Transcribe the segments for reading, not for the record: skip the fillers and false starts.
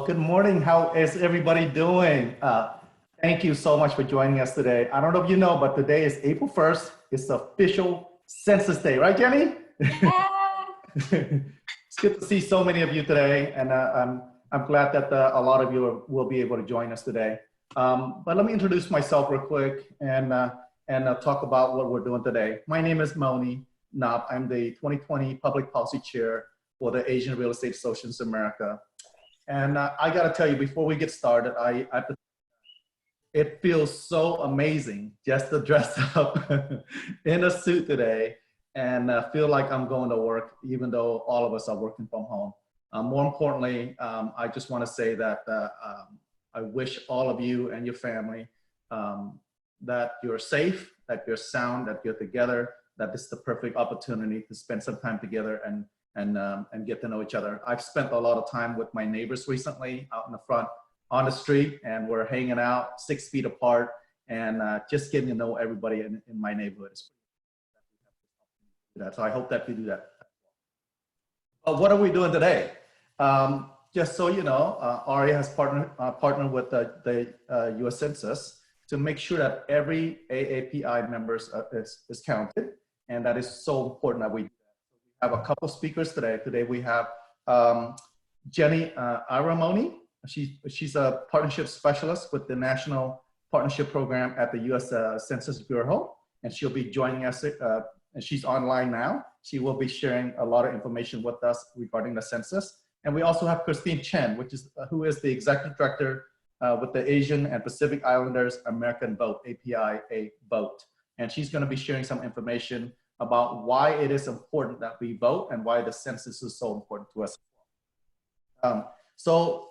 Well, good morning. How is everybody doing? Thank you so much for joining us today. I don't know if you know, but today is April 1st. It's the official Census Day, right, Jenny? Yeah. It's good to see so many of you today, and I'm glad that a lot of you will be able to join us today. But let me introduce myself real quick and talk about what we're doing today. My name is Moni Knopp. I'm the 2020 Public Policy Chair for the Asian Real Estate Associations of America. And I got to tell you, before we get started, it feels so amazing just to dress up in a suit today and feel like I'm going to work, even though all of us are working from home. More importantly, I just want to say that I wish all of you and your family that you're safe, that you're sound, that you're together, that this is the perfect opportunity to spend some time together and get to know each other. I've spent a lot of time with my neighbors recently out in the front on the street, and we're hanging out 6 feet apart and just getting to know everybody in my neighborhood. So I hope that you do that. But what are we doing today? Just so you know, AREAA has partnered with the US Census to make sure that every AAPI member is counted, and that is so important that we have a couple speakers today. Today we have Jenny Aramoni. She's a partnership specialist with the National Partnership Program at the US Census Bureau, and she'll be joining us, and she's online now. She will be sharing a lot of information with us regarding the census. And we also have Christine Chen, who is the Executive Director with the Asian and Pacific Islanders American Vote, APIA Vote. And she's gonna be sharing some information about why it is important that we vote and why the census is so important to us. So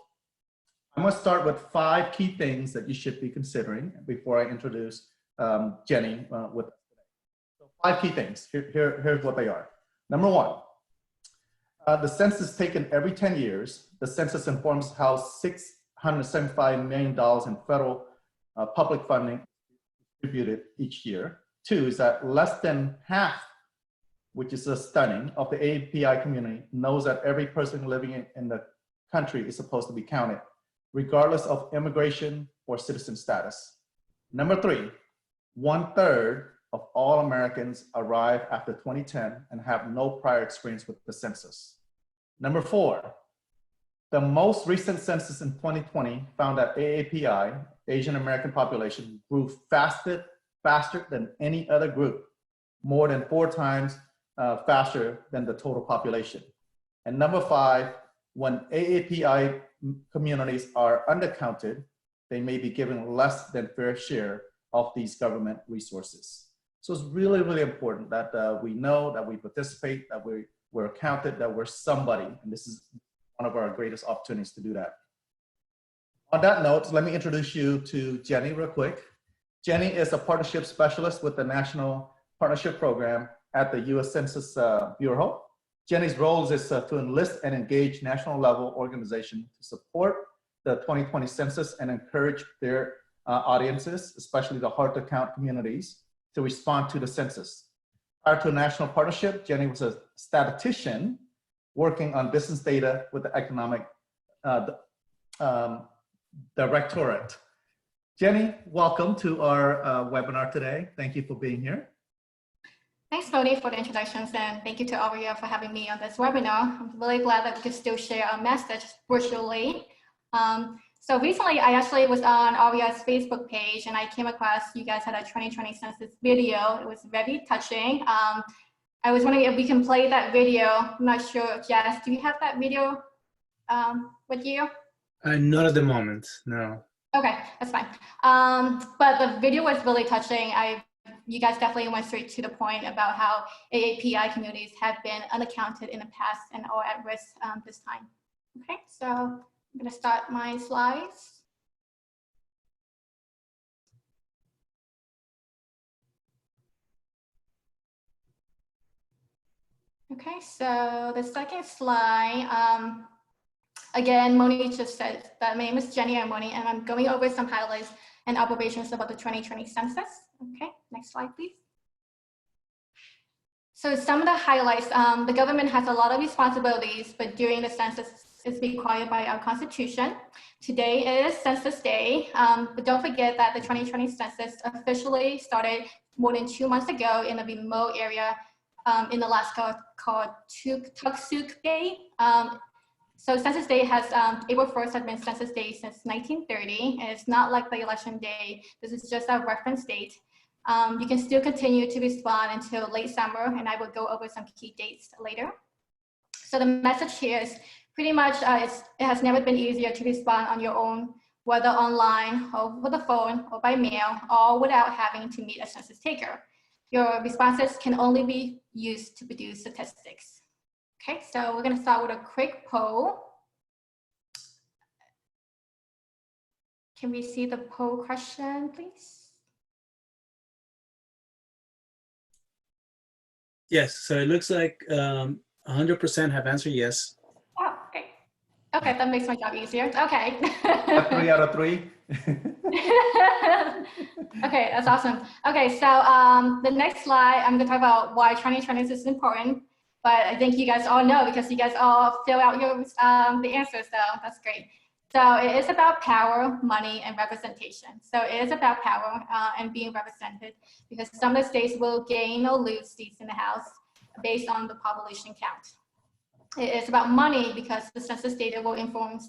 I'm gonna start with 5 key things that you should be considering before I introduce Jenny with us today. So 5 key things, here's what they are. Number 1, the census is taken every 10 years. The census informs how $675 million in federal public funding is distributed each year. 2 is that less than half, which is stunning, of the API community knows that every person living in the country is supposed to be counted, regardless of immigration or citizen status. Number 3, 1/3 of all Americans arrive after 2010 and have no prior experience with the census. Number 4, the most recent census in 2020 found that AAPI, Asian American population, grew faster than any other group, more than 4 times faster than the total population. And number 5, when AAPI communities are undercounted, they may be given less than fair share of these government resources. So it's really, really important that we know that we participate, that we're counted, that we're somebody, and this is one of our greatest opportunities to do that. On that note, let me introduce you to Jenny real quick. Jenny is a partnership specialist with the National Partnership Program at the US Census Bureau. Jenny's role is to enlist and engage national level organizations to support the 2020 census and encourage their audiences, especially the hard to count communities, to respond to the census. Prior to a national partnership, Jenny was a statistician working on business data with the Economic Directorate. Jenny, welcome to our webinar today. Thank you for being here. Thanks, Moni, for the introductions, and thank you to AREAA for having me on this webinar. I'm really glad that we could still share our message virtually. So recently, I actually was on AREAA's Facebook page, and I came across you guys had a 2020 census video. It was very touching. I was wondering if we can play that video. I'm not sure, Jess, do you have that video with you? Not at the moment, no. Okay, that's fine. But the video was really touching. You guys definitely went straight to the point about how AAPI communities have been unaccounted in the past and are at risk this time. Okay, so I'm gonna start my slides. Okay, so the second slide, again, Moni just said that my name is Jenny Aramoni, and I'm going over some highlights and observations about the 2020 census. Okay, next slide, please. So some of the highlights, the government has a lot of responsibilities, but during the census is required by our Constitution. Today is Census Day, but don't forget that the 2020 census officially started more than 2 months ago in a remote area in Alaska called Tucksook Bay. So Census Day has, April 1st has been Census Day since 1930, and it's not like the election day. This is just a reference date. You can still continue to respond until late summer, and I will go over some key dates later. So the message here is pretty much, it has never been easier to respond on your own, whether online, or over the phone, or by mail, all without having to meet a census taker. Your responses can only be used to produce statistics. Okay, so we're gonna start with a quick poll. Can we see the poll question, please? Yes, so it looks like 100% have answered yes. Oh, okay. Okay, that makes my job easier. Okay. 3 out of 3. Okay, that's awesome. Okay, so the next slide, I'm gonna talk about why 2020 is important, but I think you guys all know because you guys all fill out your the answers, so that's great. So it is about power, money, and representation. So it is about power and being represented because some of the states will gain or lose seats in the House based on the population count. It is about money because the census data will inform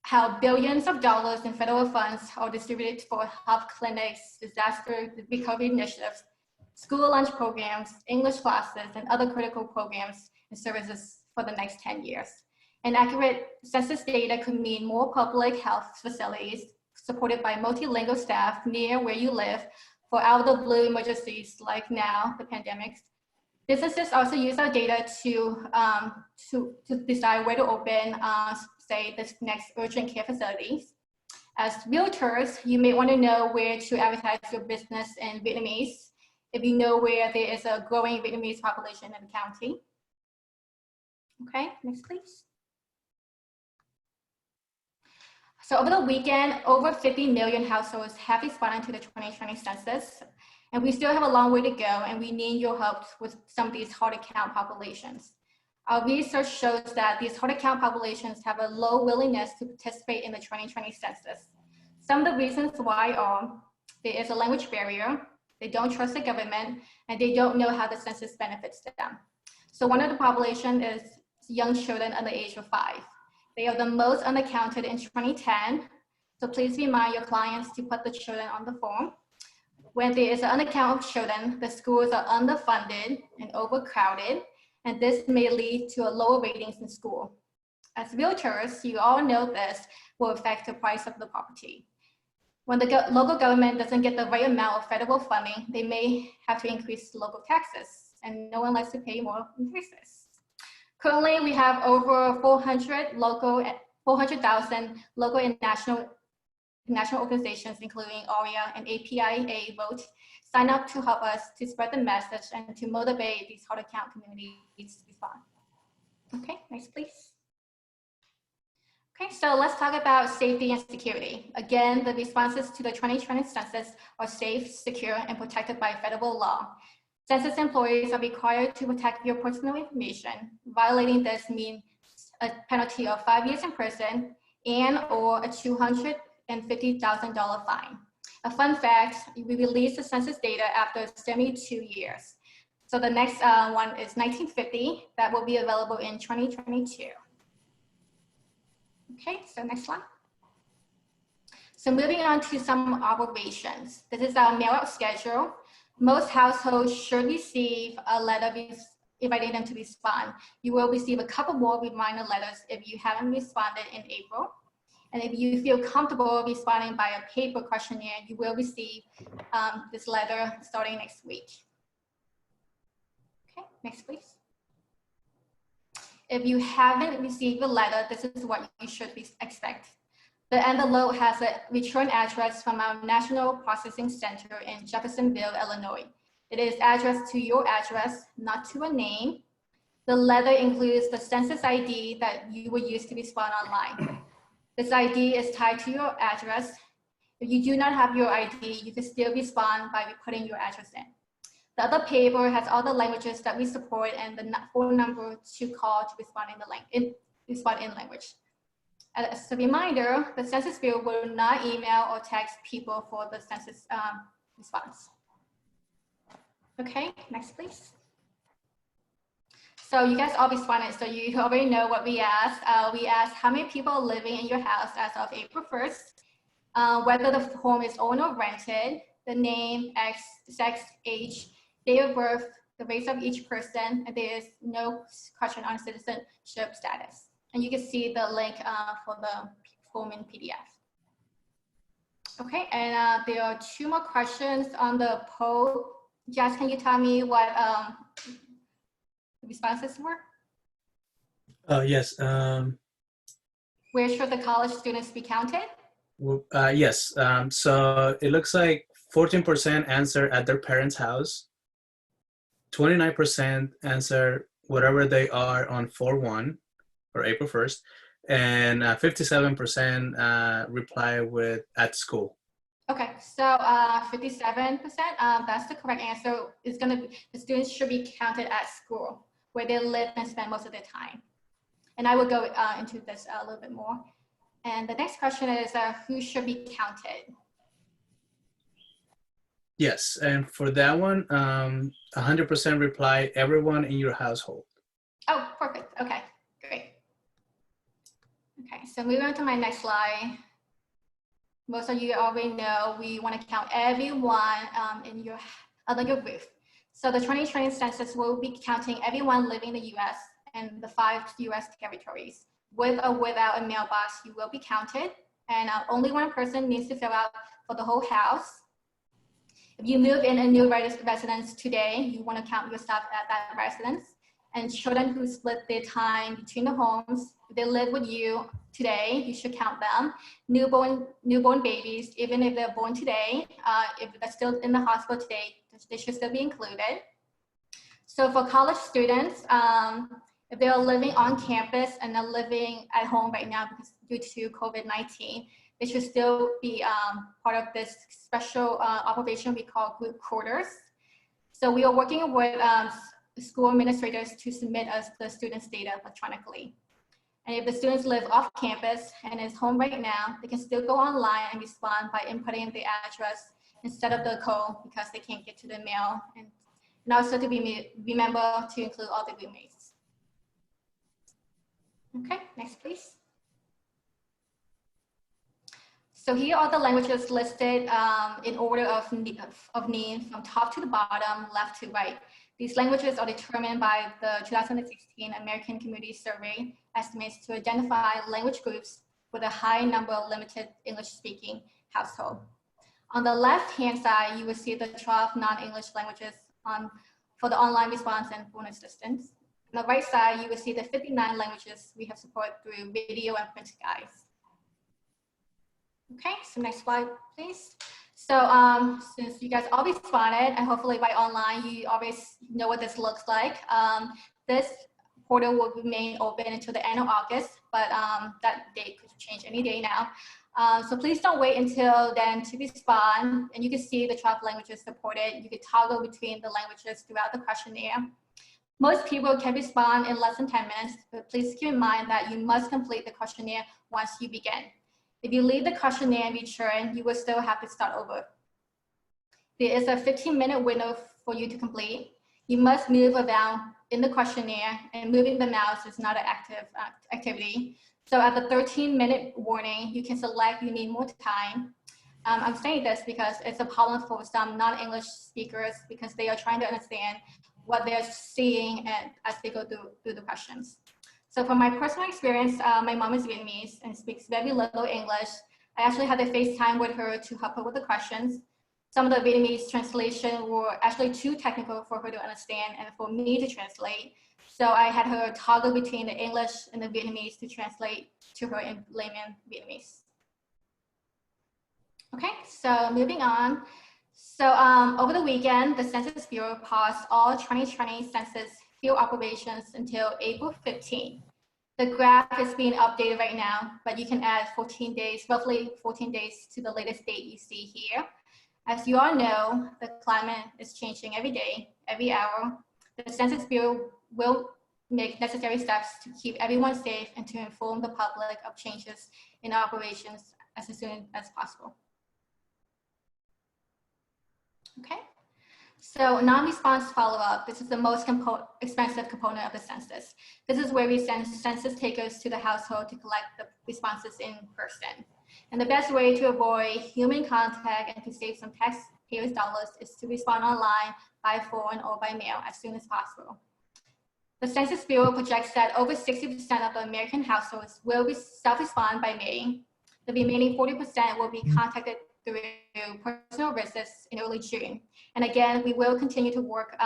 how billions of dollars in federal funds are distributed for health clinics, disaster recovery initiatives, school lunch programs, English classes, and other critical programs and services for the next 10 years. And accurate census data could mean more public health facilities supported by multilingual staff near where you live for out of the blue emergencies like now, the pandemic. Businesses also use our data to decide where to open, say, this next urgent care facilities. As realtors, you may want to know where to advertise your business in Vietnamese if you know where there is a growing Vietnamese population in the county. Okay, next please. So over the weekend, over 50 million households have responded to the 2020 census, and we still have a long way to go, and we need your help with some of these hard to count populations. Our research shows that these hard to count populations have a low willingness to participate in the 2020 census. Some of the reasons why are there is a language barrier, they don't trust the government, and they don't know how the census benefits them. So one of the population is young children under the age of 5. They are the most undercounted in 2010, so please remind your clients to put the children on the form. When there is an undercount of children, the schools are underfunded and overcrowded, and this may lead to a lower ratings in school. As realtors, you all know this will affect the price of the property. When the local government doesn't get the right amount of federal funding, they may have to increase local taxes, and no one likes to pay more increases. Currently, we have over 400,000 local and national organizations, including AREAA and AAPI vote, sign up to help us to spread the message and to motivate these hard to count communities to respond. Okay, next please. Okay, so let's talk about safety and security. Again, the responses to the 2020 census are safe, secure, and protected by federal law. Census employees are required to protect your personal information. Violating this means a penalty of 5 years in prison and or a $250,000 fine. A fun fact, we released the census data after 72 years. So the next one is 1950, that will be available in 2022. Okay, so next slide. So moving on to some operations. This is our mail out schedule. Most households should receive a letter inviting them to respond. You will receive a couple more reminder letters if you haven't responded in April. And if you feel comfortable responding by a paper questionnaire, you will receive this letter starting next week. Okay, next please. If you haven't received a letter, this is what you should expect. The envelope has a return address from our National Processing Center in Jeffersonville, Illinois. It is addressed to your address, not to a name. The letter includes the census ID that you will use to respond online. This ID is tied to your address. If you do not have your ID, you can still respond by putting your address in. The other paper has all the languages that we support and the phone number to call to respond respond in language. As a reminder, the Census Bureau will not email or text people for the census response. Okay, next please. So you guys all responded, so you already know what we asked. We asked how many people are living in your house as of April 1st, whether the home is owned or rented, the name, sex, age, date of birth, the race of each person, and there is no question on citizenship status. And you can see the link for the form in PDF. Okay, and there are 2 more questions on the poll. Jess, can you tell me what the responses were? Yes. Where should the college students be counted? Yes. So it looks like 14% answer at their parents' house. 29% answer wherever they are on 4/1 or April 1st, and 57% reply with at school. Okay, so 57%, that's the correct answer. It's gonna be, the students should be counted at school, where they live and spend most of their time. And I will go into this a little bit more. And the next question is who should be counted? Yes, and for that one, 100% reply everyone in your household. Oh, perfect. Okay, great. Okay, so moving on to my next slide. Most of you already know we want to count everyone in your under your roof. So the 2020 census will be counting everyone living in the U.S. and the 5 U.S. territories. With or without a mailbox, you will be counted, and only one person needs to fill out for the whole house. If you move in a new residence today, you want to count yourself at that residence. And children who split their time between the homes, if they live with you today, you should count them. Newborn babies, even if they're born today, if they're still in the hospital today, they should still be included. So for college students, if they are living on campus and are living at home right now because due to COVID-19, they should still be part of this special operation we call group quarters. So we are working with school administrators to submit us the students' data electronically. And if the students live off campus and is home right now, they can still go online and respond by inputting the address instead of the code because they can't get to the mail. And also to remember to include all the roommates. Okay, next please. So here are the languages listed in order of name from top to the bottom, left to right. These languages are determined by the 2016 American Community Survey estimates to identify language groups with a high number of limited English-speaking household. On the left-hand side, you will see the 12 non-English languages for the online response and phone assistance. On the right side, you will see the 59 languages we have support through video and print guides. Okay, so next slide, please. So since you guys all responded, and hopefully by online, you always know what this looks like. This portal will remain open until the end of August, but that date could change any day now. So please don't wait until then to respond. And you can see the 12 languages supported. You can toggle between the languages throughout the questionnaire. Most people can respond in less than 10 minutes, but please keep in mind that you must complete the questionnaire once you begin. If you leave the questionnaire and return, you will still have to start over. There is a 15-minute window for you to complete. You must move around in the questionnaire, and moving the mouse is not an active activity. So at the 13-minute warning, you can select you need more time. I'm saying this because it's a problem for some non-English speakers because they are trying to understand what they're seeing as they go through the questions. So from my personal experience, my mom is Vietnamese and speaks very little English. I actually had to FaceTime with her to help her with the questions. Some of the Vietnamese translation were actually too technical for her to understand and for me to translate. So I had her toggle between the English and the Vietnamese to translate to her in layman Vietnamese. Okay, so moving on. So over the weekend, the Census Bureau paused all 2020 census field operations until April 15. The graph is being updated right now, but you can add 14 days, roughly 14 days to the latest date you see here. As you all know, the climate is changing every day, every hour. The Census Bureau will make necessary steps to keep everyone safe and to inform the public of changes in operations as soon as possible. Okay, so non-response follow-up. This is the most expensive component of the census. This is where we send census takers to the household to collect the responses in person. And the best way to avoid human contact and to save some taxpayers' dollars is to respond online, by phone, or by mail as soon as possible. The Census Bureau projects that over 60% of the American households will self-respond by May. The remaining 40% will be contacted through personal visits in early June. And again, we will continue to work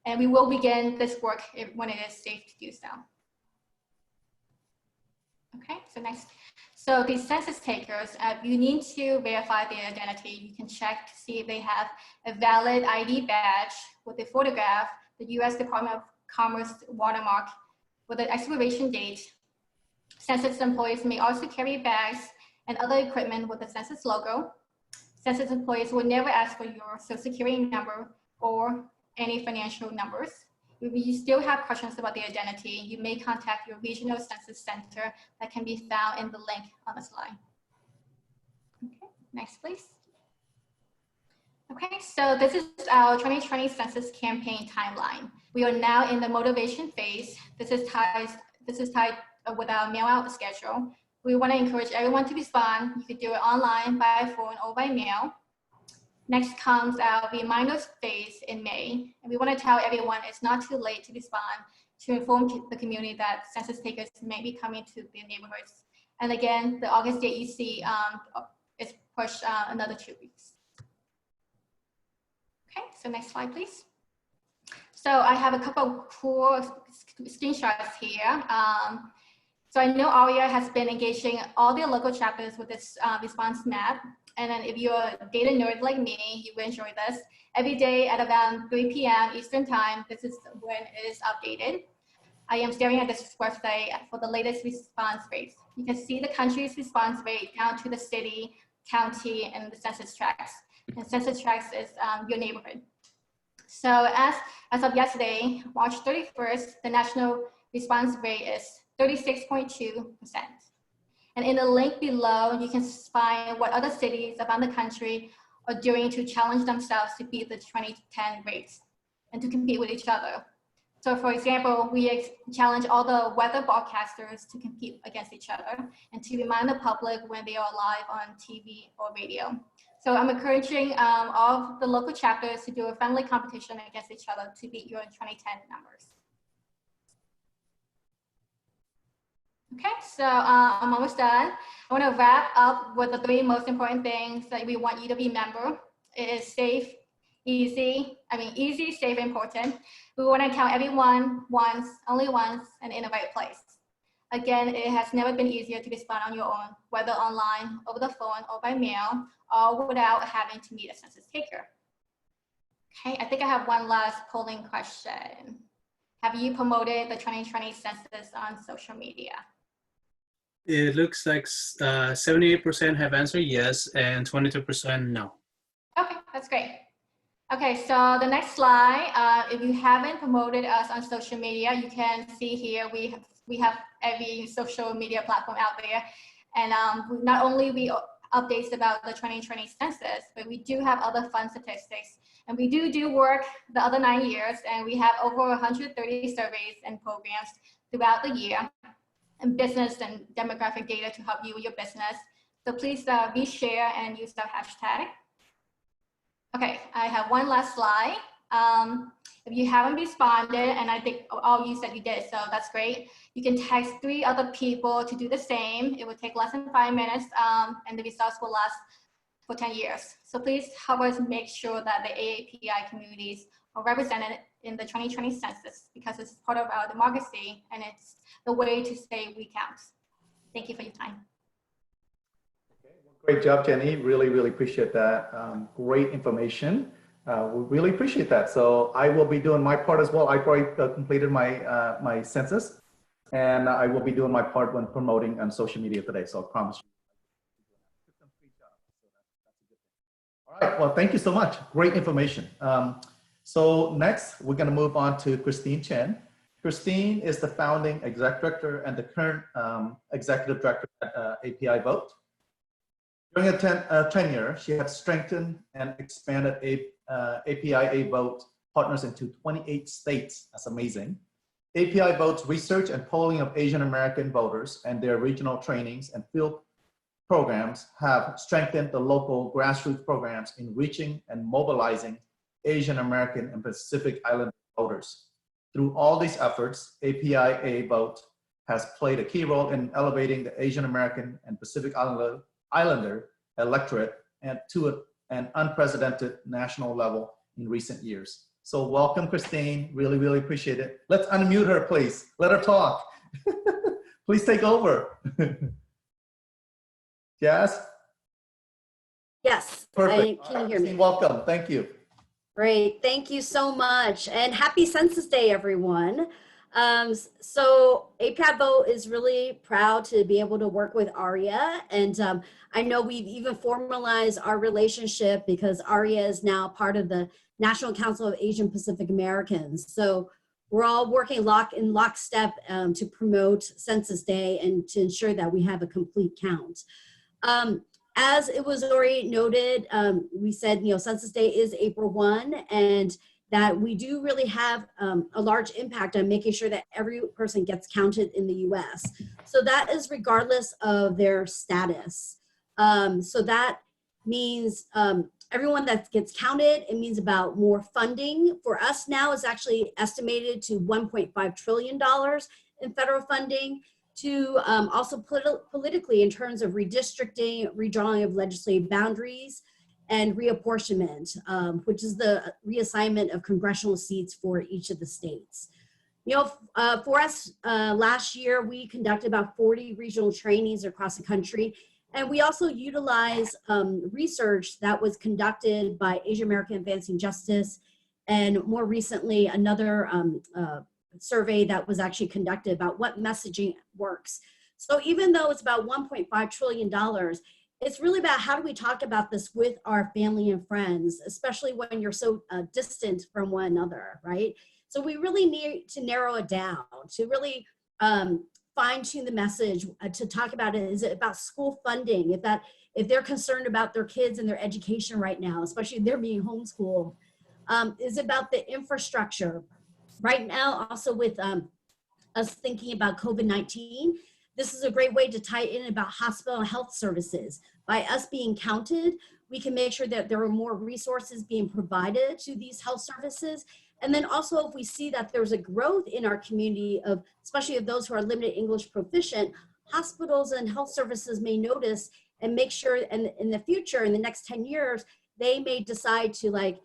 and we will begin this work when it is safe to do so. Okay, so next. So these census takers, you need to verify their identity. You can check to see if they have a valid ID badge with a photograph, the US Department of Commerce watermark with an expiration date. Census employees may also carry bags and other equipment with the census logo. Census employees will never ask for your social security number or any financial numbers. If you still have questions about the identity, you may contact your regional census center that can be found in the link on the slide. Okay, next please. Okay, so this is our 2020 census campaign timeline. We are now in the motivation phase. This is tied with our mail out schedule. We want to encourage everyone to respond. You could do it online, by phone, or by mail. Next comes our reminders phase in May. And we want to tell everyone it's not too late to respond, to inform the community that census takers may be coming to their neighborhoods. And again, the August date you see is pushed another 2 weeks. Okay, so next slide, please. So I have a couple of cool screenshots here. So I know AREAA has been engaging all their local chapters with this response map. And then if you're a data nerd like me, you will enjoy this. Every day at around 3 p.m. Eastern time, this is when it is updated. I am staring at this website for the latest response rates. You can see the country's response rate down to the city, county, and the census tracts. And census tracts is your neighborhood. So as of yesterday, March 31st, the national response rate is 36.2%. And in the link below, you can find what other cities around the country are doing to challenge themselves to beat the 2010 rates and to compete with each other. So for example, we challenge all the weather broadcasters to compete against each other and to remind the public when they are live on TV or radio. So I'm encouraging all the local chapters to do a friendly competition against each other to beat your 2010 numbers. Okay, so I'm almost done. I want to wrap up with the 3 most important things that we want you to remember. It is safe, easy, safe, important. We want to count everyone once, only once, and in the right place. Again, it has never been easier to respond on your own, whether online, over the phone, or by mail, all without having to meet a census taker. Okay, I think I have one last polling question. Have you promoted the 2020 census on social media? It looks like 78% have answered yes and 22% no. Okay, that's great. Okay, so the next slide, if you haven't promoted us on social media, you can see here we have every social media platform out there. And not only we updates about the 2020 census, but we do have other fun statistics. And we do work the other 9 years, and we have over 130 surveys and programs throughout the year, and business and demographic data to help you with your business. So please reshare and use that hashtag. Okay, I have one last slide. If you haven't responded, and I think all you said you did, so that's great. You can text 3 other people to do the same. It would take less than 5 minutes, and the results will last for 10 years. So please help us make sure that the AAPI communities are represented in the 2020 census, because it's part of our democracy and it's the way to say we count. Thank you for your time. Okay, well, great job, Jenny. Really, really appreciate that. Great information. We really appreciate that. So I will be doing my part as well. I've already completed my my census, and I will be doing my part when promoting on social media today. So I promise you. All right. Well, thank you so much. Great information. So next, we're going to move on to Christine Chen. Christine is the founding exec director and the current executive director at API Vote. During her tenure, she has strengthened and expanded APIA Vote partners into 28 states. That's amazing. API Vote's research and polling of Asian American voters and their regional trainings and field programs have strengthened the local grassroots programs in reaching and mobilizing Asian American and Pacific Islander voters. Through all these efforts, APIA Vote has played a key role in elevating the Asian American and Pacific Islander electorate and to an unprecedented national level in recent years. So welcome, Christine. Really, really appreciate it. Let's unmute her, please. Let her talk. Please take over. Jazz? Yes. Perfect. Can you hear me? Welcome. Thank you. Great. Thank you so much. And happy Census Day, everyone. So API Vote is really proud to be able to work with AREAA. And I know we've even formalized our relationship because AREAA is now part of the National Council of Asian Pacific Americans. So we're all working in lockstep to promote Census Day and to ensure that we have a complete count. As it was already noted, we said, Census Day is April 1, and that we do really have a large impact on making sure that every person gets counted in the US. So that is regardless of their status. So that means everyone that gets counted, it means about more funding. For us now, it's actually estimated to $1.5 trillion in federal funding. To also politically in terms of redistricting, redrawing of legislative boundaries, and reapportionment, which is the reassignment of congressional seats for each of the states. For us, last year, we conducted about 40 regional trainings across the country, and we also utilize research that was conducted by Asian American Advancing Justice, and more recently, another survey that was actually conducted about what messaging works. So even though it's about $1.5 trillion, it's really about how do we talk about this with our family and friends, especially when you're so distant from one another, right? So we really need to narrow it down, to really fine tune the message, to talk about it. Is it about school funding? If they're concerned about their kids and their education right now, especially if they're being homeschooled, is it about the infrastructure? Right now, also with us thinking about COVID-19, this is a great way to tie in about hospital and health services. By us being counted, we can make sure that there are more resources being provided to these health services. And then also if we see that there's a growth in our community of, especially of those who are limited English proficient, hospitals and health services may notice and make sure, and in the future, in the next 10 years, they may decide to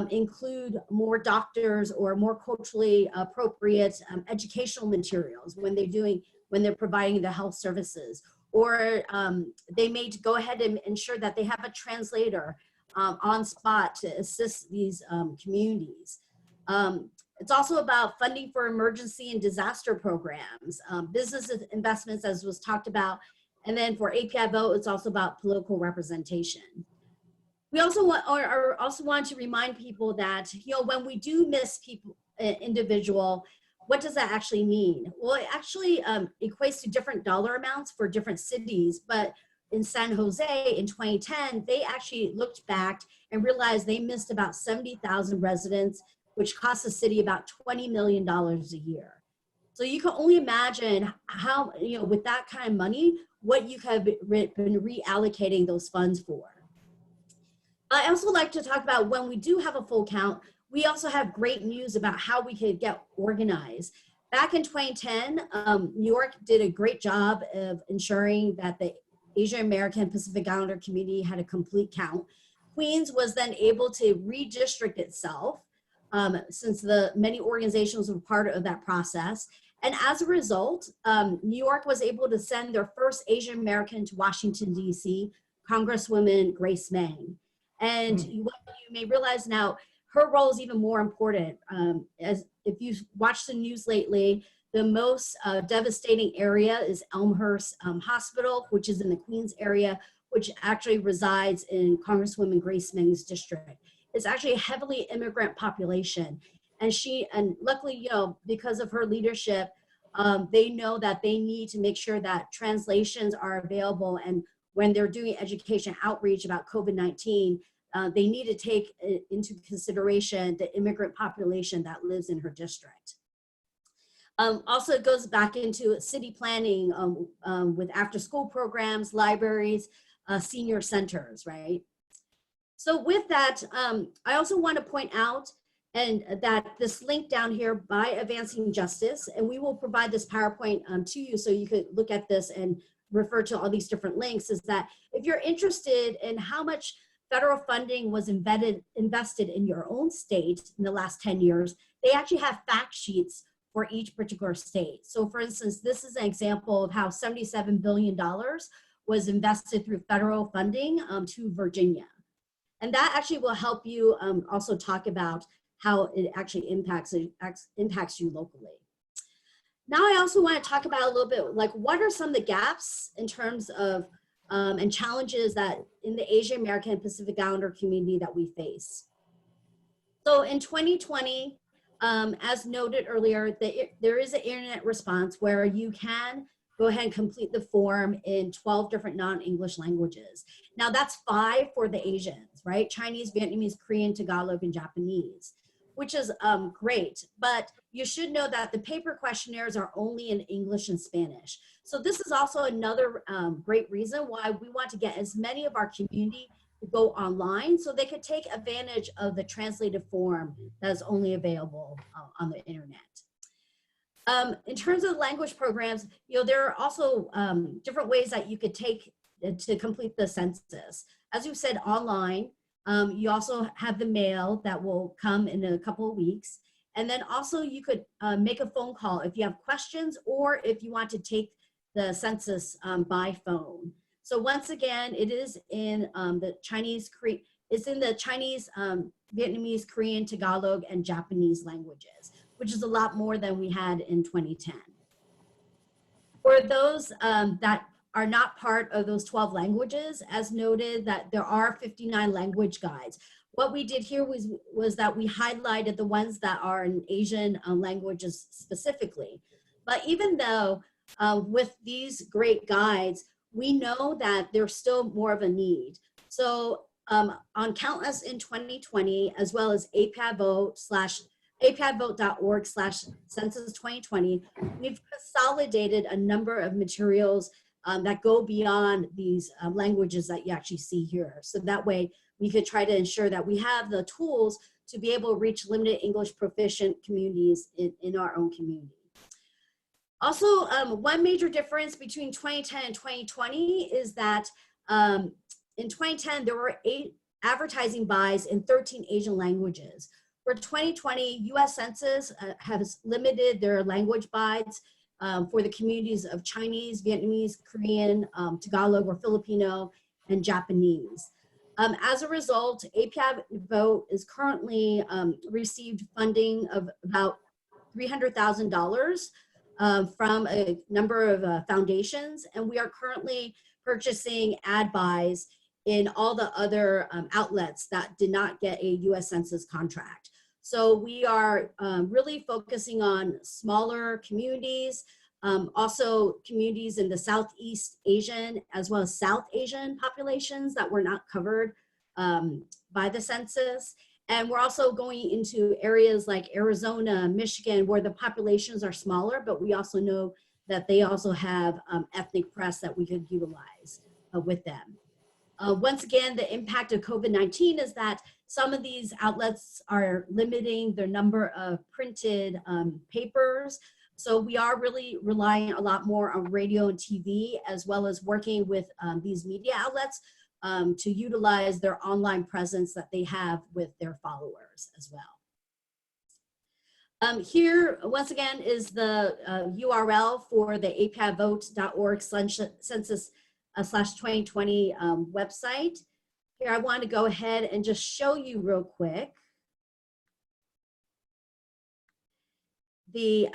include more doctors or more culturally appropriate educational materials when they're providing the health services, or they may go ahead and ensure that they have a translator on spot to assist these communities. It's also about funding for emergency and disaster programs, business investments, as was talked about, and then for API Vote, it's also about political representation. We also want to remind people that, when we do miss people, individual, what does that actually mean? Well, it actually equates to different dollar amounts for different cities, but in San Jose in 2010, they actually looked back and realized they missed about 70,000 residents, which cost the city about $20 million a year. So you can only imagine how, with that kind of money, what you have been reallocating those funds for. I also like to talk about when we do have a full count, we also have great news about how we could get organized. Back in 2010, New York did a great job of ensuring that the Asian American Pacific Islander community had a complete count. Queens was then able to redistrict itself since many organizations were part of that process. And as a result, New York was able to send their first Asian American to Washington, D.C., Congresswoman Grace Meng. And what you may realize now, her role is even more important. As if you watched the news lately, the most devastating area is Elmhurst Hospital, which is in the Queens area, which actually resides in Congresswoman Grace Meng's district. It's actually a heavily immigrant population. And luckily, you know, because of her leadership, they know that they need to make sure that translations are available. And when they're doing education outreach about COVID-19, they need to take into consideration the immigrant population that lives in her district. Also, it goes back into city planning with after-school programs, libraries, senior centers, right? So with that, I also want to point out that this link down here by Advancing Justice, and we will provide this PowerPoint to you so you could look at this and refer to all these different links, is that if you're interested in how much federal funding was invested in your own state in the last 10 years, they actually have fact sheets for each particular state. So for instance, this is an example of how $77 billion was invested through federal funding to Virginia. And that actually will help you also talk about how it actually impacts you locally. Now I also want to talk about a little bit, like, what are some of the gaps in terms of and challenges that in the Asian American and Pacific Islander community that we face. So in 2020, as noted earlier, there is an internet response where you can go ahead and complete the form in 12 different non-English languages. Now that's 5 for the Asians, right? Chinese, Vietnamese, Korean, Tagalog, and Japanese, which is great. But you should know that the paper questionnaires are only in English and Spanish. So this is also another great reason why we want to get as many of our community to go online so they could take advantage of the translated form that is only available on the internet. In terms of language programs, you know, there are also different ways that you could take to complete the census. As you said, online. You also have the mail that will come in a couple of weeks. And then also you could make a phone call if you have questions or if you want to take the census by phone. So once again, it is in the Chinese, Vietnamese, Korean, Tagalog, and Japanese languages, which is a lot more than we had in 2010. For those that are not part of those 12 languages, as noted, that there are 59 language guides. What we did here was that we highlighted the ones that are in Asian languages specifically. But even though with these great guides, we know that there's still more of a need. So on Count Us in 2020, as well as APIvote.org/census 2020, we've consolidated a number of materials that go beyond these languages that you actually see here. So that way we could try to ensure that we have the tools to be able to reach limited English proficient communities in our own community. Also, one major difference between 2010 and 2020 is that in 2010, there were 8 advertising buys in 13 Asian languages. For 2020, US Census has limited their language buys for the communities of Chinese, Vietnamese, Korean, Tagalog or Filipino, and Japanese. As a result, API Vote is currently received funding of about $300,000 from a number of foundations, and we are currently purchasing ad buys in all the other outlets that did not get a US Census contract. So we are really focusing on smaller communities, also communities in the Southeast Asian as well as South Asian populations that were not covered by the census. And we're also going into areas like Arizona, Michigan, where the populations are smaller, but we also know that they also have ethnic press that we could utilize with them. Once again, the impact of COVID-19 is that some of these outlets are limiting their number of printed papers. So we are really relying a lot more on radio and TV, as well as working with these media outlets to utilize their online presence that they have with their followers as well. Here, once again, is the URL for the apivote.org/census/2020 website. Here, I want to go ahead and just show you real quick the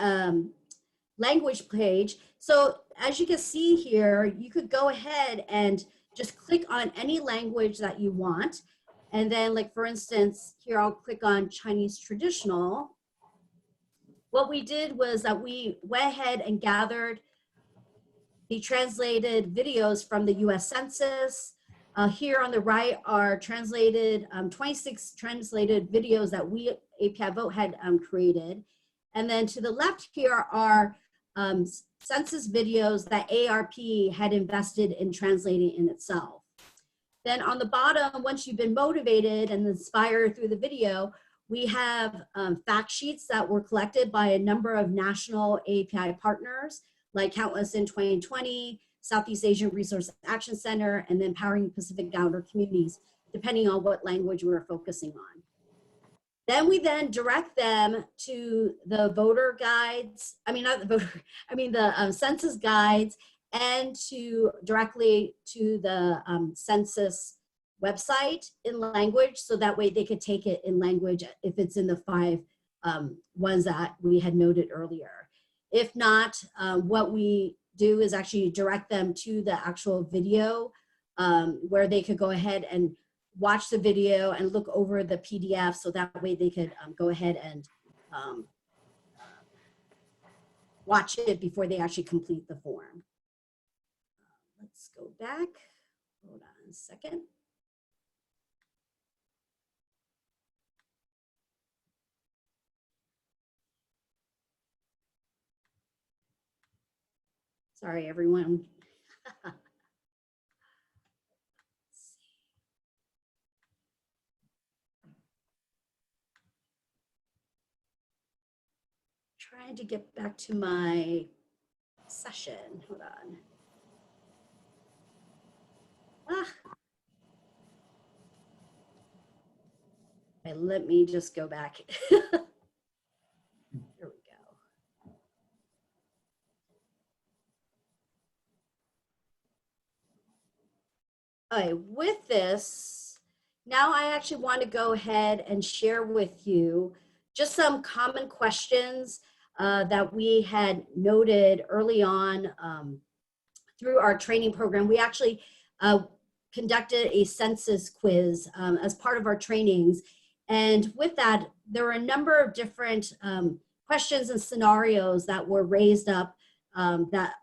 language page. So as you can see here, you could go ahead and just click on any language that you want. And then, like, for instance, here I'll click on Chinese traditional. what we did was that we went ahead and gathered the translated videos from the US Census. Here on the right are translated, 26 translated videos that we, API Vote, had created. And then to the left here are census videos that ARP had invested in translating in itself. Then on the bottom, once you've been motivated and inspired through the video, we have fact sheets that were collected by a number of national API partners, like Countless in 2020, Southeast Asian Resource Action Center, and then Empowering Pacific Islander Communities, depending on what language we're focusing on. Then we then direct them to the voter guides, the census guides, and to directly to the census website in language, so that way they could take it in language if it's in the 5 ones that we had noted earlier. If not, what we do is actually direct them to the actual video where they could go ahead and watch the video and look over the PDF, so that way they could go ahead and watch it before they actually complete the form. Let's go back. Hold on a second. Sorry, everyone. Trying to get back to my session. Hold on. Okay, let me just go back. Here we go. All right, with this, now I actually want to go ahead and share with you just some common questions that we had noted early on through our training program. We actually conducted a census quiz as part of our trainings. And with that, there were a number of different questions and scenarios that were raised up that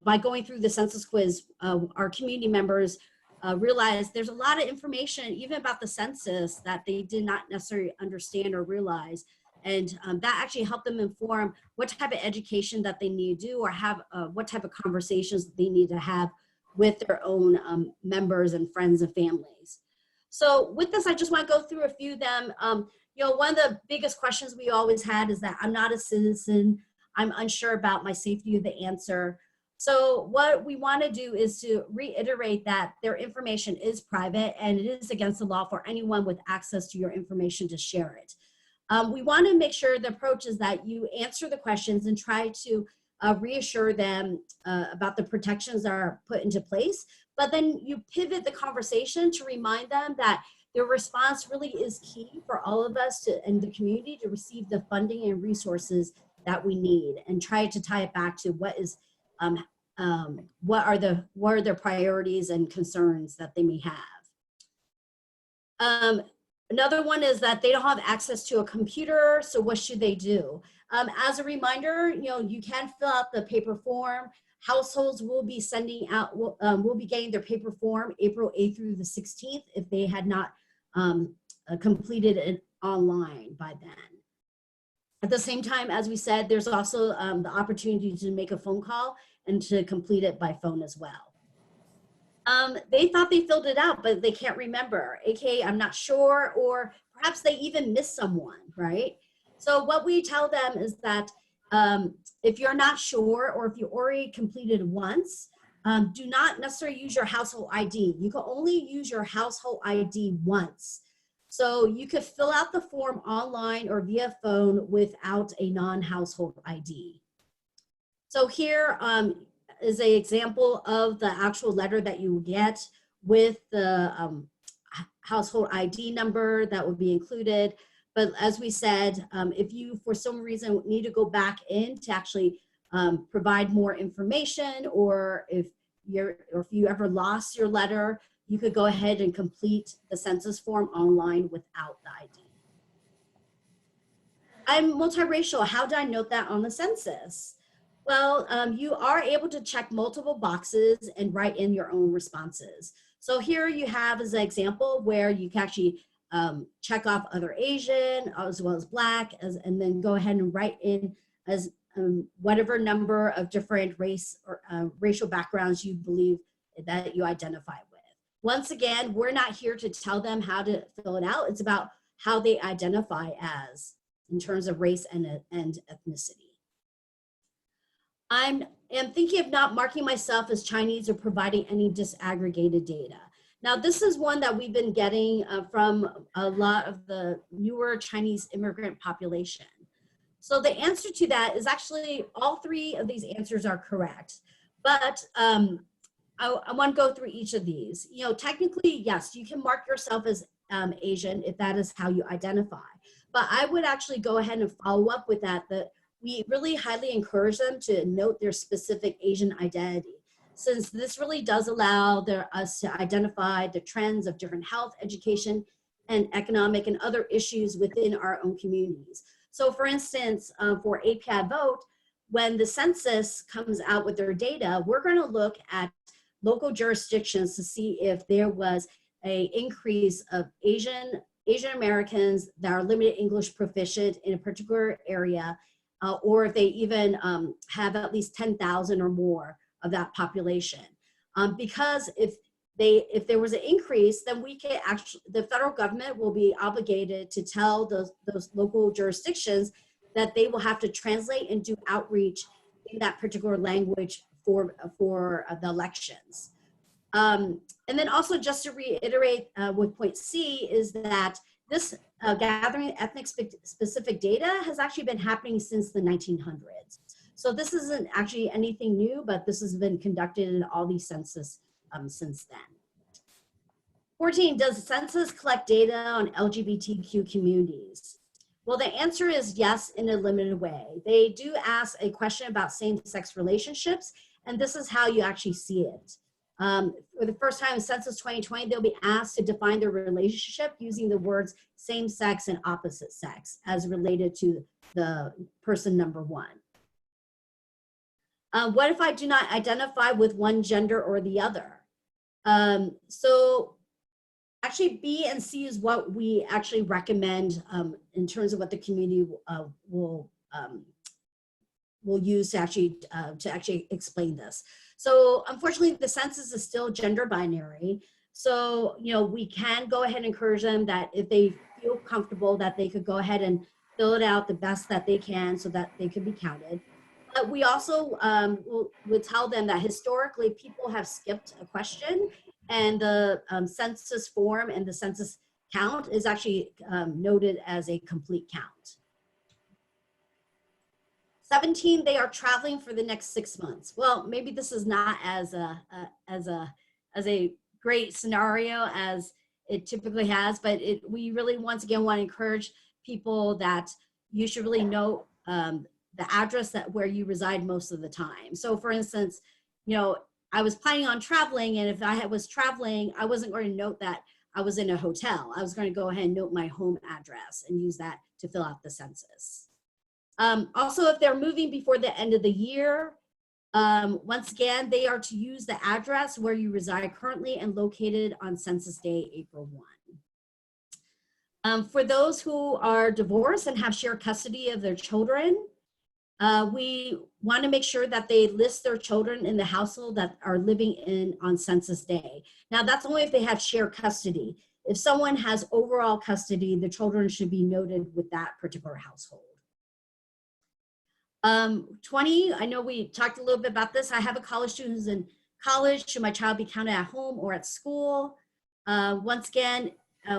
by going through the census quiz, our community members realized there's a lot of information, even about the census, that they did not necessarily understand or realize. And that actually helped them inform what type of education that they need to do, or have what type of conversations they need to have with their own members and friends and families. So with this, I just want to go through a few of them. You know, one of the biggest questions we always had is that I'm not a citizen, I'm unsure about my safety of the answer. So what we want to do is to reiterate that their information is private, and it is against the law for anyone with access to your information to share it. We want to make sure the approach is that you answer the questions and try to reassure them about the protections that are put into place, but then you pivot the conversation to remind them that their response really is key for all of us in the community to receive the funding and resources that we need, and try to tie it back to what is what are their priorities and concerns that they may have. Another one is that they don't have access to a computer, so what should they do? As a reminder, you know, you can fill out the paper form. Households will be sending out, will be getting their paper form April 8th through the 16th if they had not completed it online by then. At the same time, as we said, there's also the opportunity to make a phone call and to complete it by phone as well. They thought they filled it out, but they can't remember, aka I'm not sure, or perhaps they even missed someone, right? So what we tell them is that if you're not sure, or if you already completed once, do not necessarily use your household ID. You can only use your household ID once. So you could fill out the form online or via phone without a non-household ID. So here is an example of the actual letter that you get with the household ID number that would be included. But as we said, if you, for some reason, need to go back in to actually provide more information, or if you ever lost your letter, you could go ahead and complete the census form online without the ID. I'm multiracial. How did I note that on the census? Well, you are able to check multiple boxes and write in your own responses. So here you have as an example where you can actually check off other Asian as well as Black, and then go ahead and write in as whatever number of different race or racial backgrounds you believe that you identify with. Once again, we're not here to tell them how to fill it out. It's about how they identify as in terms of race and ethnicity. I am thinking of not marking myself as Chinese or providing any disaggregated data. Now, this is one that we've been getting from a lot of the newer Chinese immigrant population. So the answer to that is actually all three of these answers are correct, but I want to go through each of these. You know, technically, yes, you can mark yourself as Asian if that is how you identify. But I would actually go ahead and follow up with that we really highly encourage them to note their specific Asian identity, since this really does allow us to identify the trends of different health, education, and economic and other issues within our own communities. So for instance, for API Vote, when the census comes out with their data, we're going to look at local jurisdictions to see if there was an increase of Asian Americans that are limited English proficient in a particular area, or if they even have at least 10,000 or more of that population. Because if there was an increase, then we can actually, the federal government will be obligated to tell those local jurisdictions that they will have to translate and do outreach in that particular language for the elections. And then also just to reiterate with point C is that this gathering ethnic specific data has actually been happening since the 1900s. So this isn't actually anything new, but this has been conducted in all these census since then. 14, does the census collect data on LGBTQ communities? Well, the answer is yes, in a limited way. They do ask a question about same-sex relationships, and this is how you actually see it. For the first time in Census 2020, they'll be asked to define their relationship using the words same sex and opposite sex as related to the person number one. What if I do not identify with one gender or the other? So actually B and C is what we actually recommend in terms of what the community will use to actually explain this. So unfortunately, the census is still gender binary. So, you know, we can go ahead and encourage them that if they feel comfortable that they could go ahead and fill it out the best that they can so that they could be counted. But we also will tell them that historically people have skipped a question, and the census form and the census count is actually noted as a complete count. 17, they are traveling for the next 6 months. Well, maybe this is not as a great scenario as it typically has, but we really once again want to encourage people that you should really know the address where you reside most of the time. So for instance, you know, I was planning on traveling, and if I was traveling, I wasn't going to note that I was in a hotel. I was going to go ahead and note my home address and use that to fill out the census. Also, if they're moving before the end of the year, once again, they are to use the address where you reside currently and located on Census Day, April 1. For those who are divorced and have shared custody of their children, we want to make sure that they list their children in the household that are living in on Census Day. Now, that's only if they have shared custody. If someone has overall custody, the children should be noted with that particular household. 20, I know we talked a little bit about this. I have a college student who's in college. Should my child be counted at home or at school? Once again,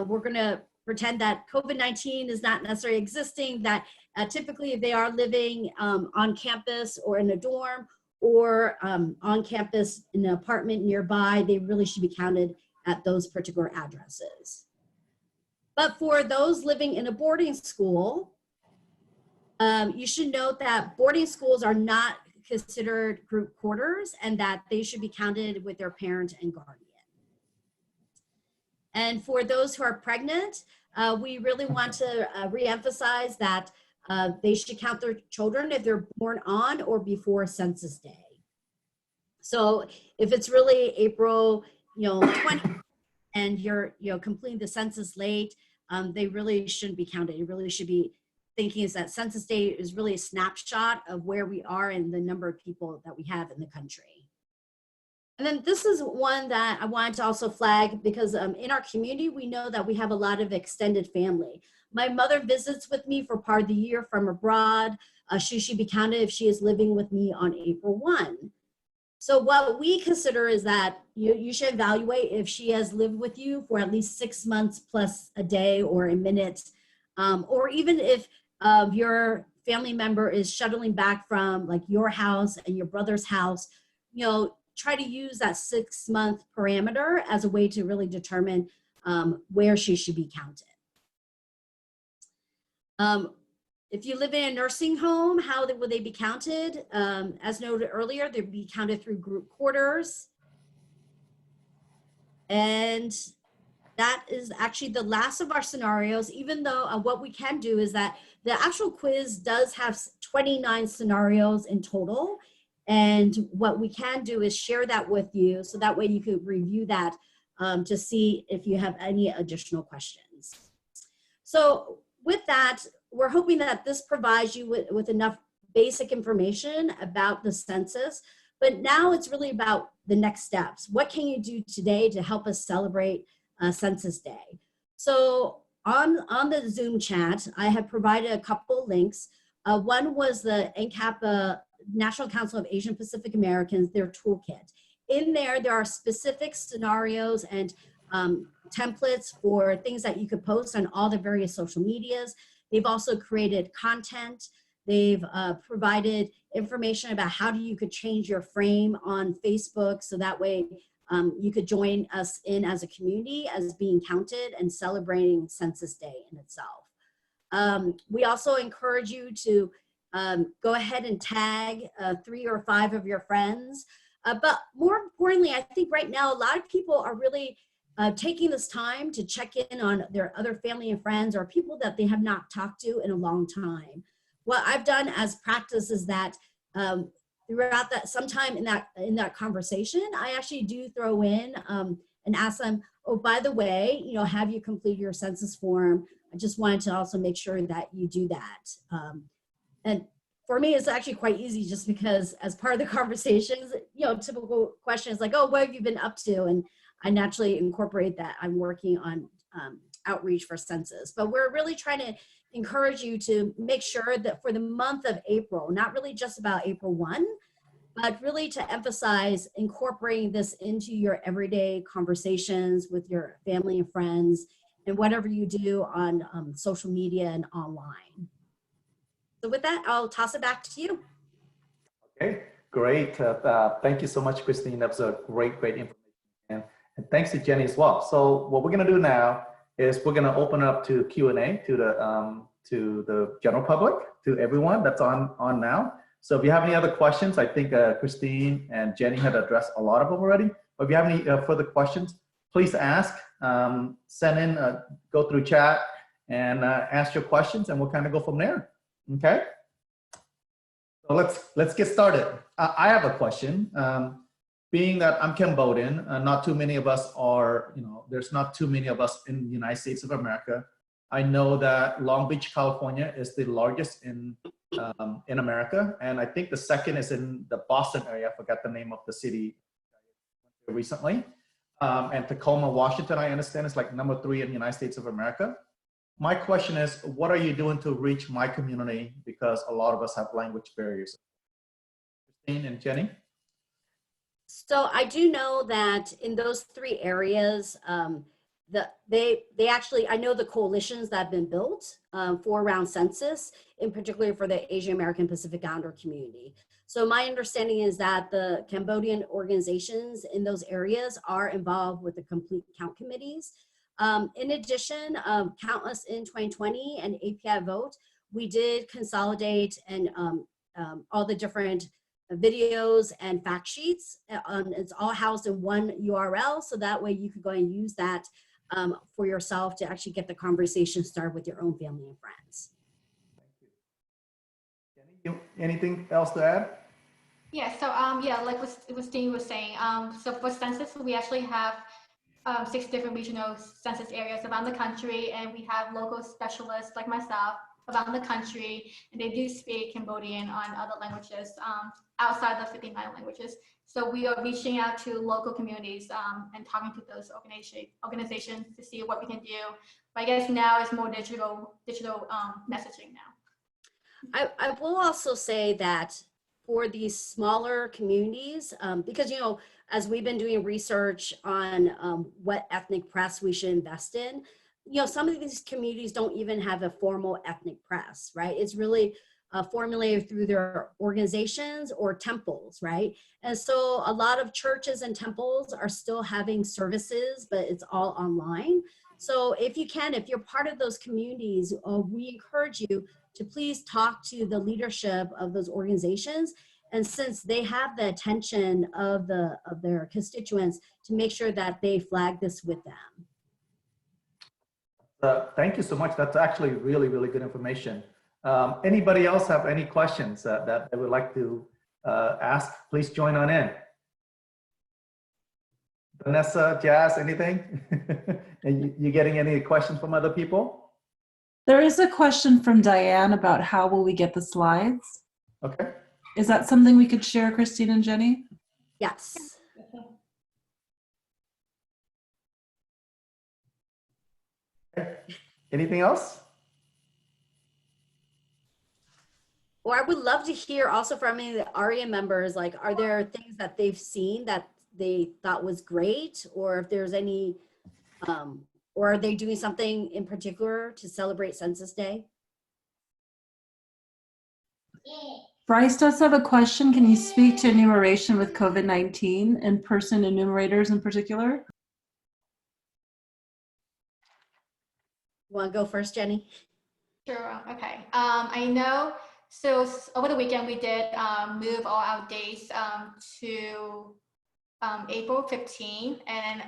we're going to pretend that COVID-19 is not necessarily existing, that typically if they are living on campus or in a dorm or on campus in an apartment nearby, they really should be counted at those particular addresses. But for those living in a boarding school, you should note that boarding schools are not considered group quarters and that they should be counted with their parent and guardian. And for those who are pregnant, we really want to reemphasize that they should count their children if they're born on or before Census Day. So if it's really April, 20, and you're, completing the census late, they really shouldn't be counted. You really should be thinking is that Census Day is really a snapshot of where we are and the number of people that we have in the country. And then this is one that I wanted to also flag because in our community, we know that we have a lot of extended family. My mother visits with me for part of the year from abroad. She should be counted if she is living with me on April 1. So what we consider is that you should evaluate if she has lived with you for at least 6 months plus a day or a minute, or even if your family member is shuttling back from like your house and your brother's house, try to use that 6-month parameter as a way to really determine where she should be counted. If you live in a nursing home, how will they be counted? As noted earlier, they'll be counted through group quarters. And that is actually the last of our scenarios, even though what we can do is that the actual quiz does have 29 scenarios in total. And what we can do is share that with you so that way you could review that to see if you have any additional questions. So with that, we're hoping that this provides you with enough basic information about the census, but now it's really about the next steps. What can you do today to help us celebrate Census Day? So on the Zoom chat, I have provided a couple links. One was the NCAP, National Council of Asian Pacific Americans, their toolkit. In there are specific scenarios and templates for things that you could post on all the various social medias. They've also created content. They've provided information about how you could change your frame on Facebook so that way you could join us in as a community as being counted and celebrating Census Day in itself. We also encourage you to go ahead and tag 3 or 5 of your friends. But more importantly, I think right now a lot of people are really taking this time to check in on their other family and friends or people that they have not talked to in a long time. What I've done as practice is that throughout that, sometime in that conversation, I actually do throw in and ask them, oh, by the way, have you completed your census form? I just wanted to also make sure that you do that. And for me, it's actually quite easy just because as part of the conversations, typical questions like, oh, what have you been up to? And I naturally incorporate that I'm working on outreach for census. But we're really trying to encourage you to make sure that for the month of April, not really just about April 1, but really to emphasize incorporating this into your everyday conversations with your family and friends and whatever you do on social media and online. So with that, I'll toss it back to you. Okay, great. Thank you so much, Christine. That was a great information. And thanks to Jenny as well. So what we're going to do now is we're going to open up to Q&A to the general public, to everyone that's on now. So if you have any other questions, I think Christine and Jenny had addressed a lot of them already. But if you have any further questions, please ask, send in, go through chat and ask your questions, and we'll kind of go from there. Okay. So let's get started. I have a question. Being that I'm Cambodian, not too many of us are, there's not too many of us in the United States of America. I know that Long Beach, California is the largest in America. And I think the second is in the Boston area. I forgot the name of the city recently. And Tacoma, Washington, I understand is like number 3 in the United States of America. My question is, what are you doing to reach my community? Because a lot of us have language barriers. Christine and Jenny? So I do know that in those 3 areas, they actually, I know the coalitions that have been built for around census, in particular for the Asian American Pacific Islander community. So my understanding is that the Cambodian organizations in those areas are involved with the complete count committees. In addition, Count Us in 2020 and API Vote, we did consolidate and all the different videos and fact sheets. It's all housed in one URL, so that way you could go and use that for yourself to actually get the conversation started with your own family and friends. Anything else to add? Yeah, so yeah, like what Steve was saying, so for census, we actually have 6 different regional census areas around the country, and we have local specialists like myself around the country, and they do speak Cambodian on other languages outside the 59 languages. So we are reaching out to local communities and talking to those organizations to see what we can do. But I guess now it's more digital messaging now. I will also say that for these smaller communities, because, you know, as we've been doing research on what ethnic press we should invest in, you know, some of these communities don't even have a formal ethnic press, right? It's really formulated through their organizations or temples, right? And so a lot of churches and temples are still having services, but it's all online. So if you can, if you're part of those communities, we encourage you to please talk to the leadership of those organizations. And since they have the attention of their constituents, to make sure that they flag this with them. Thank you so much. That's actually really, really good information. Anybody else have any questions that they would like to ask? Please join on in. Vanessa, Jazz, anything? You getting any questions from other people? There is a question from Diane about how will we get the slides? Okay. Is that something we could share, Christine and Jenny? Yes. Okay. Anything else? Or I would love to hear also from any of the AREAA members, like, are there things that they've seen that they thought was great, or if there's any, or are they doing something in particular to celebrate Census Day? Bryce does have a question. Can you speak to enumeration with COVID-19 and person enumerators in particular? Want to go first, Jenny? Sure. Okay. I know. So over the weekend we did move all our dates to April 15, and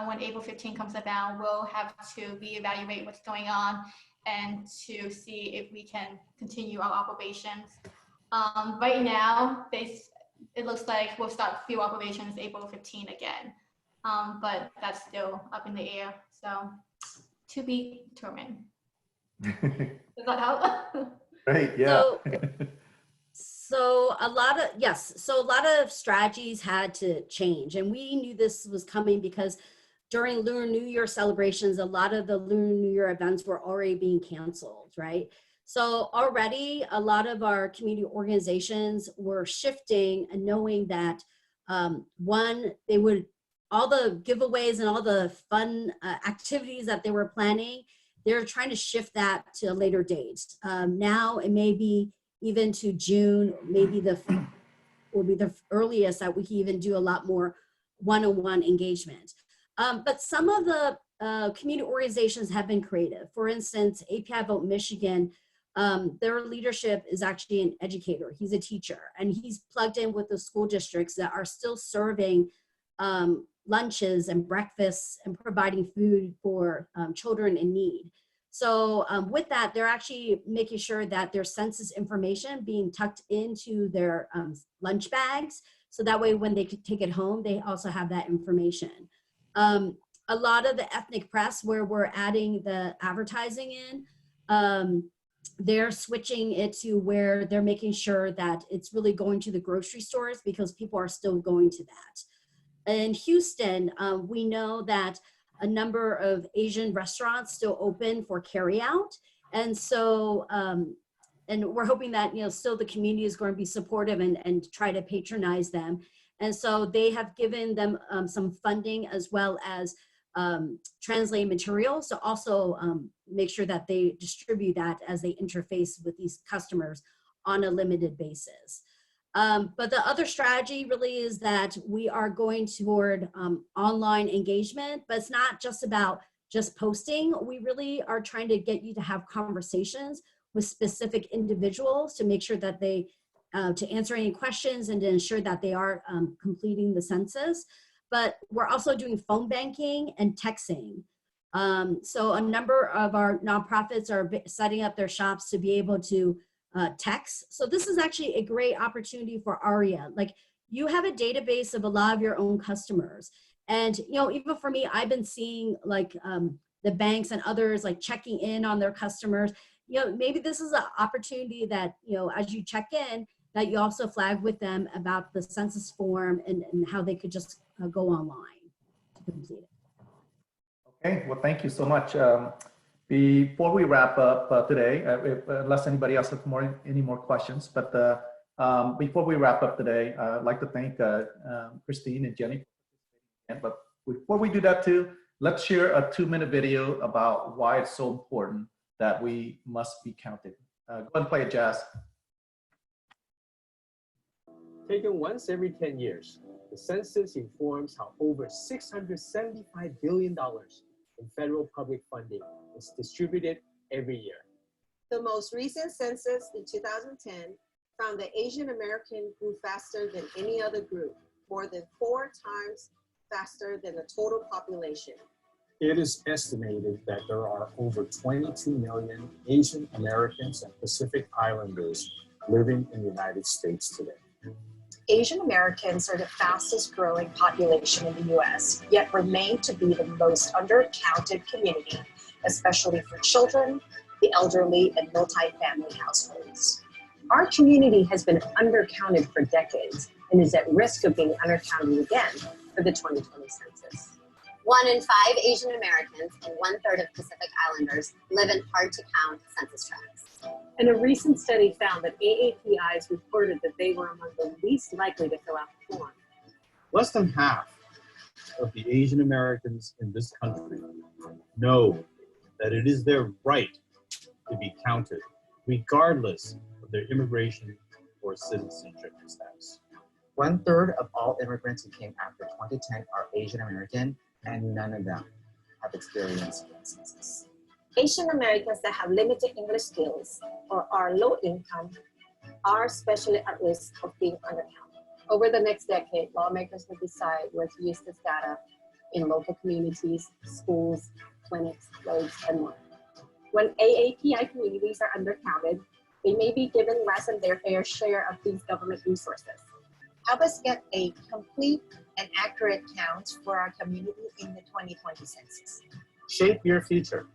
when April 15 comes about, we'll have to reevaluate what's going on and to see if we can continue our operations. Right now, it looks like we'll start field operations April 15 again, but that's still up in the air. So to be determined. Does that help? Great, yeah. So a lot of, yes, so a lot of strategies had to change, and we knew this was coming because during Lunar New Year celebrations, a lot of the Lunar New Year events were already being canceled, right? So already a lot of our community organizations were shifting and knowing that one, they would, all the giveaways and all the fun activities that they were planning, they're trying to shift that to a later date. Now it may be even to June, maybe will be the earliest that we can even do a lot more one-on-one engagement. But some of the community organizations have been creative. For instance, API Vote Michigan, their leadership is actually an educator. He's a teacher, and he's plugged in with the school districts that are still serving lunches and breakfasts and providing food for children in need. So with that, they're actually making sure that their census information being tucked into their lunch bags. So that way, when they could take it home, they also have that information. A lot of the ethnic press where we're adding the advertising in, they're switching it to where they're making sure that it's really going to the grocery stores because people are still going to that. In Houston, we know that a number of Asian restaurants still open for carryout. And so, and we're hoping that, you know, still the community is going to be supportive and try to patronize them. And so they have given them some funding as well as translate materials to also make sure that they distribute that as they interface with these customers on a limited basis. But the other strategy really is that we are going toward online engagement, but it's not just about just posting. We really are trying to get you to have conversations with specific individuals to make sure that they, to answer any questions and to ensure that they are completing the census. But we're also doing phone banking and texting. So a number of our nonprofits are setting up their shops to be able to text. So this is actually a great opportunity for AREAA. Like, you have a database of a lot of your own customers. And, you know, even for me, I've been seeing like the banks and others like checking in on their customers. You know, maybe this is an opportunity that, you know, as you check in, that you also flag with them about the census form and how they could just go online to complete it. Okay, well, thank you so much. Before we wrap up today, unless anybody else has any more questions, but before we wrap up today, I'd like to thank Christine and Jenny. But before we do that too, let's share a 2-minute video about why it's so important that we must be counted. Go ahead and play it, Jazz. Taken once every 10 years, the census informs how over $675 billion in federal public funding is distributed every year. The most recent census in 2010 found that Asian American grew faster than any other group, more than 4 times faster than the total population. It is estimated that there are over 22 million Asian Americans and Pacific Islanders living in the United States today. Asian Americans are the fastest growing population in the US, yet remain to be the most undercounted community, especially for children, the elderly, and multi-family households. Our community has been undercounted for decades and is at risk of being undercounted again for the 2020 census. 1 in 5 Asian Americans and 1/3 of Pacific Islanders live in hard-to-count census tracts. And a recent study found that AAPIs reported that they were among the least likely to fill out the form. Less than half of the Asian Americans in this country know that it is their right to be counted, regardless of their immigration or citizenship status. 1/3 of all immigrants who came after 2010 are Asian American, and none of them have experienced the census. Asian Americans that have limited English skills or are low income are especially at risk of being undercounted. Over the next decade, lawmakers will decide where to use this data in local communities, schools, clinics, roads, and more. When AAPI communities are undercounted, they may be given less than their fair share of these government resources. Help us get a complete and accurate count for our community in the 2020 census. Shape your future.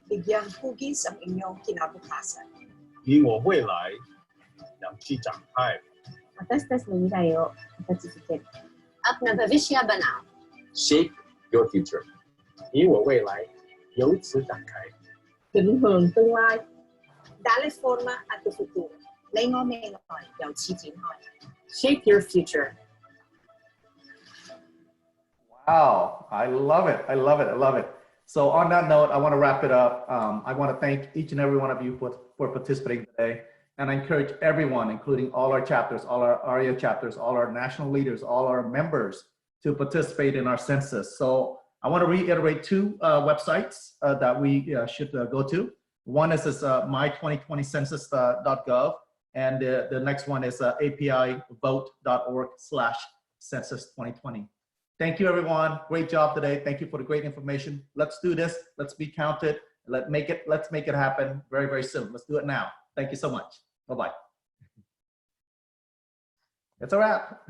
Bigyang hugis ang inyong kinabukasan. 以我未来两栖展开 Matastas na tayo, matasisikip. Up na Bhavishya Banao. Shape your future. 以我未来由此展开 Định hướng tương lai. Dale forma at the futuro. Lấy ngó mê ngồi, dạo chi triển hỏi. Shape your future. Wow, I love it. I love it. I love it. So on that note, I want to wrap it up. I want to thank each and every one of you for participating today. And I encourage everyone, including all our chapters, all our AREAA chapters, all our national leaders, all our members to participate in our census. So I want to reiterate 2 websites that we should go to. One is this my2020census.gov, and the next one is apivote.org/census2020. Thank you, everyone. Great job today. Thank you for the great information. Let's do this. Let's be counted. Let's make it happen very, very soon. Let's do it now. Thank you so much. Bye-bye. It's a wrap.